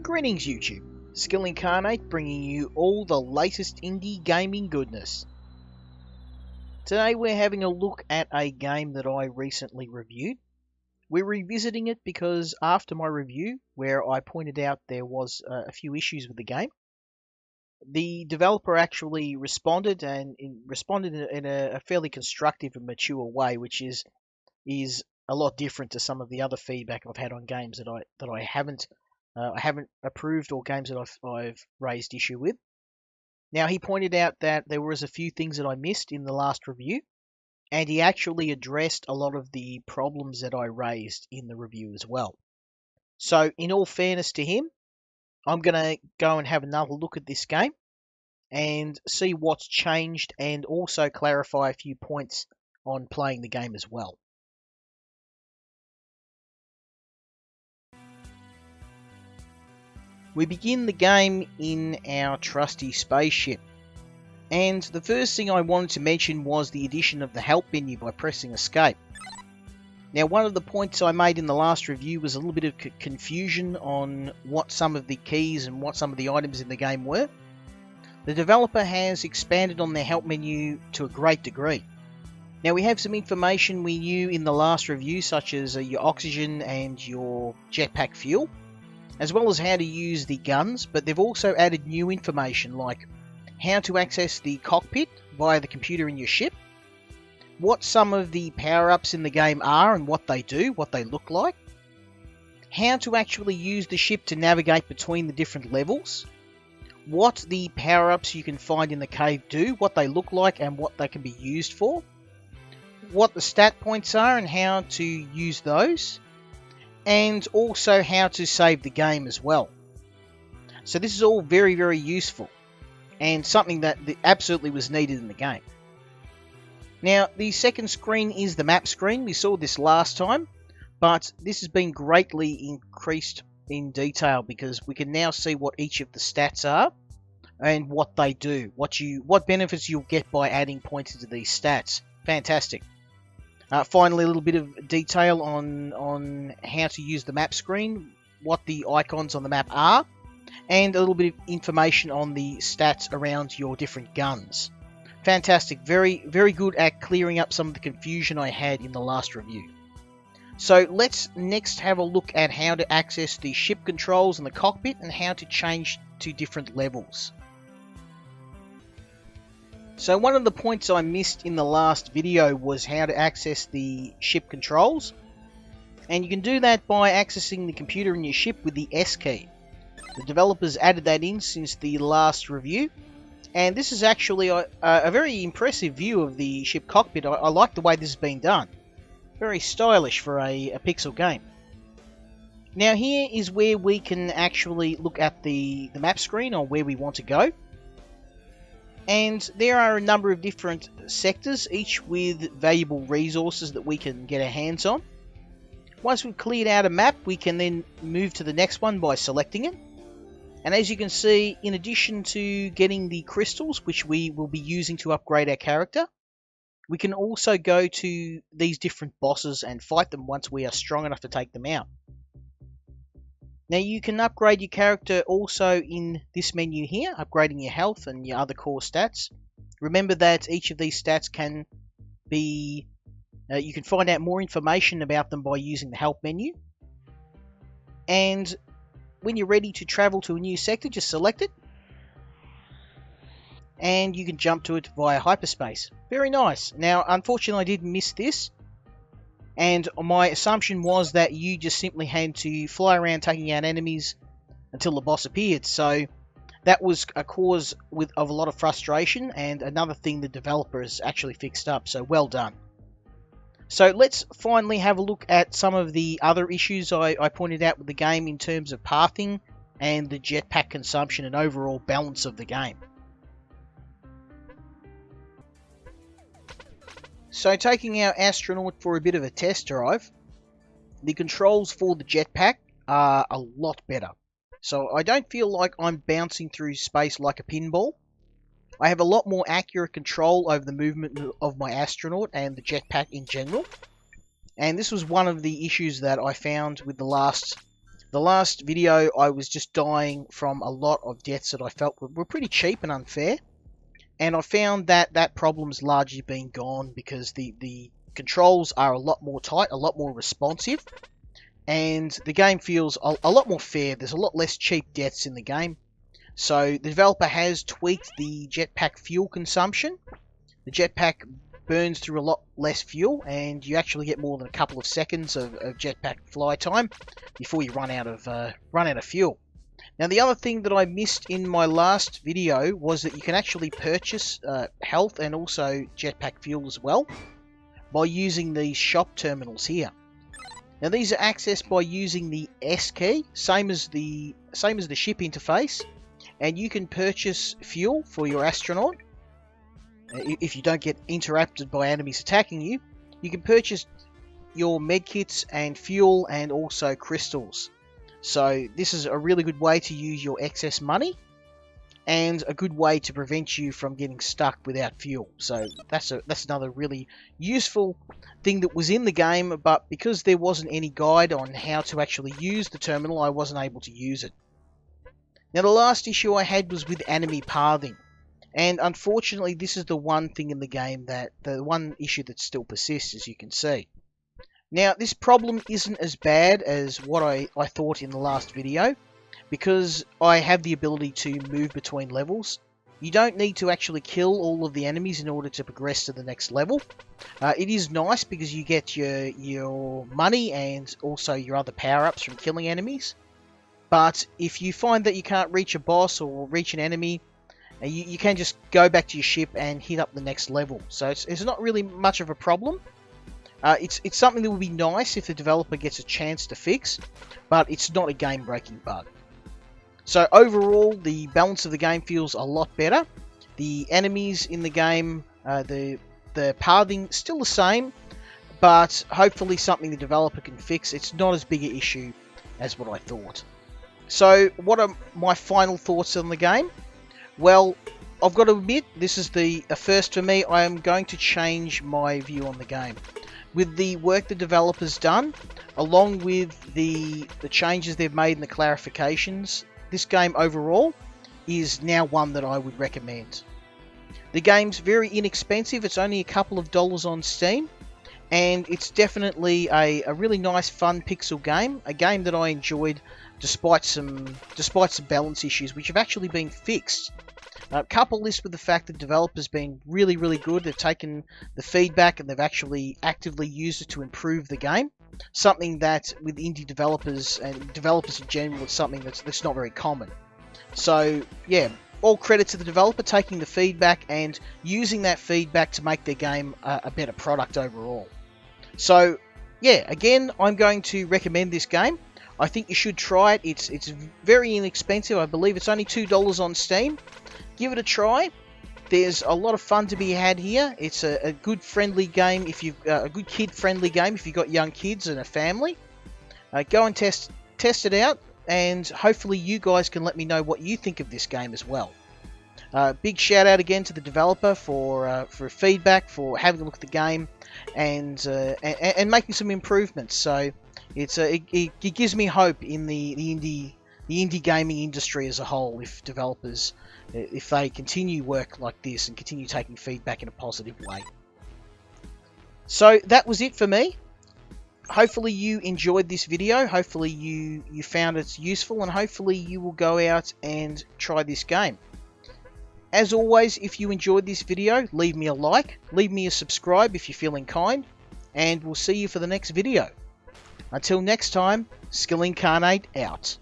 Greetings YouTube, Skill Incarnate bringing you all the latest indie gaming goodness. Today we're having a look at a game that I recently reviewed. We're revisiting it because after my review, where I pointed out there was a few issues with the game, the developer actually responded in a fairly constructive and mature way, which is a lot different to some of the other feedback I've had on games that I haven't approved or games that I've raised issue with. Now, he pointed out that there was a few things that I missed in the last review, and he actually addressed a lot of the problems that I raised in the review as well. So, in all fairness to him, I'm going to go and have another look at this game and see what's changed and also clarify a few points on playing the game as well. We begin the game in our trusty spaceship, and the first thing I wanted to mention was the addition of the help menu by pressing escape. Now, one of the points I made in the last review was a little bit of confusion on what some of the keys and what some of the items in the game were. The developer has expanded on their help menu to a great degree. Now, we have some information we knew in the last review, such as your oxygen and your jetpack fuel, as well as how to use the guns, but they've also added new information like how to access the cockpit via the computer in your ship, what some of the power-ups in the game are and what they do, what they look like, how to actually use the ship to navigate between the different levels, what the power-ups you can find in the cave do, what they look like and what they can be used for, what the stat points are and how to use those, and also how to save the game as well. So this is all very, very useful and something that absolutely was needed in the game. Now, the second screen is the map screen. We saw this last time, but this has been greatly increased in detail because we can now see what each of the stats are and what they do, what benefits you'll get by adding points into these stats. Fantastic. Finally, a little bit of detail on how to use the map screen, what the icons on the map are, and a little bit of information on the stats around your different guns. Fantastic. Very, very good at clearing up some of the confusion I had in the last review. So let's next have a look at how to access the ship controls and the cockpit and how to change to different levels. So one of the points I missed in the last video was how to access the ship controls. And you can do that by accessing the computer in your ship with the S key. The developers added that in since the last review. And this is actually a very impressive view of the ship cockpit. I like the way this has been done. Very stylish for a pixel game. Now here is where we can actually look at the map screen or where we want to go. And there are a number of different sectors, each with valuable resources that we can get our hands on. Once we've cleared out a map, we can then move to the next one by selecting it. And as you can see, in addition to getting the crystals, which we will be using to upgrade our character, we can also go to these different bosses and fight them once we are strong enough to take them out. Now you can upgrade your character also in this menu here, upgrading your health and your other core stats. Remember that each of these stats can be, you can find out more information about them by using the help menu. And when you're ready to travel to a new sector, just select it. And you can jump to it via hyperspace. Very nice. Now, unfortunately I did miss this. And my assumption was that you just simply had to fly around taking out enemies until the boss appeared. So that was a cause of a lot of frustration and another thing the developer has actually fixed up. So well done. So let's finally have a look at some of the other issues I pointed out with the game in terms of pathing and the jetpack consumption and overall balance of the game. So taking our astronaut for a bit of a test drive, the controls for the jetpack are a lot better. So I don't feel like I'm bouncing through space like a pinball. I have a lot more accurate control over the movement of my astronaut and the jetpack in general. And this was one of the issues that I found with the last The last video I was just dying from a lot of deaths that I felt were pretty cheap and unfair, and I found that that problem's largely been gone because the controls are a lot more tight, a lot more responsive, and the game feels a lot more fair. There's a lot less cheap deaths in the game. So the developer has tweaked the jetpack fuel consumption. The jetpack burns through a lot less fuel, and you actually get more than a couple of seconds of jetpack fly time before you run out of fuel. Now, the other thing that I missed in my last video was that you can actually purchase health and also jetpack fuel as well by using these shop terminals here. Now, these are accessed by using the S key, same as the ship interface, and you can purchase fuel for your astronaut. If you don't get interrupted by enemies attacking you, you can purchase your medkits and fuel and also crystals. So this is a really good way to use your excess money and a good way to prevent you from getting stuck without fuel. So that's another really useful thing that was in the game, but because there wasn't any guide on how to actually use the terminal, I wasn't able to use it. Now, the last issue I had was with enemy pathing, and unfortunately this is the one thing in the game the one issue that still persists, as you can see. Now, this problem isn't as bad as what I thought in the last video, because I have the ability to move between levels. You don't need to actually kill all of the enemies in order to progress to the next level. It is nice because you get your money and also your other power-ups from killing enemies. But if you find that you can't reach a boss or reach an enemy, you can just go back to your ship and hit up the next level. So it's not really much of a problem. It's something that would be nice if the developer gets a chance to fix, but it's not a game-breaking bug. So overall, the balance of the game feels a lot better. The enemies in the game, the pathing, still the same, but hopefully something the developer can fix. It's not as big an issue as what I thought. So what are my final thoughts on the game? Well, I've got to admit, this is a first for me. I am going to change my view on the game. With the work the developer's done, along with the changes they've made and the clarifications, this game overall is now one that I would recommend. The game's very inexpensive. It's only a couple of dollars on Steam, and it's definitely a really nice, fun pixel game. A game that I enjoyed despite some balance issues, which have actually been fixed. Couple this with the fact that developers been really good. They've taken the feedback and they've actually actively used it to improve the game. Something that with indie developers and developers in general, it's something that's not very common. So yeah, all credit to the developer taking the feedback and using that feedback to make their game a better product overall. So yeah, again, I'm going to recommend this game. I think you should try it. It's very inexpensive. I believe it's only $2 on Steam. Give it a try. There's a lot of fun to be had here. It's a good friendly game if you've a good kid friendly game if you've got young kids and a family. Go and test it out, and hopefully you guys can let me know what you think of this game as well. Big shout out again to the developer for feedback, for having a look at the game, and making some improvements. So it gives me hope in the indie gaming industry as a whole if developers, if they continue work like this and continue taking feedback in a positive way. So that was it for me. Hopefully you enjoyed this video. Hopefully you found it useful, and hopefully you will go out and try this game. As always, if you enjoyed this video, leave me a like, leave me a subscribe if you're feeling kind, and we'll see you for the next video. Until next time, Skill Incarnate out.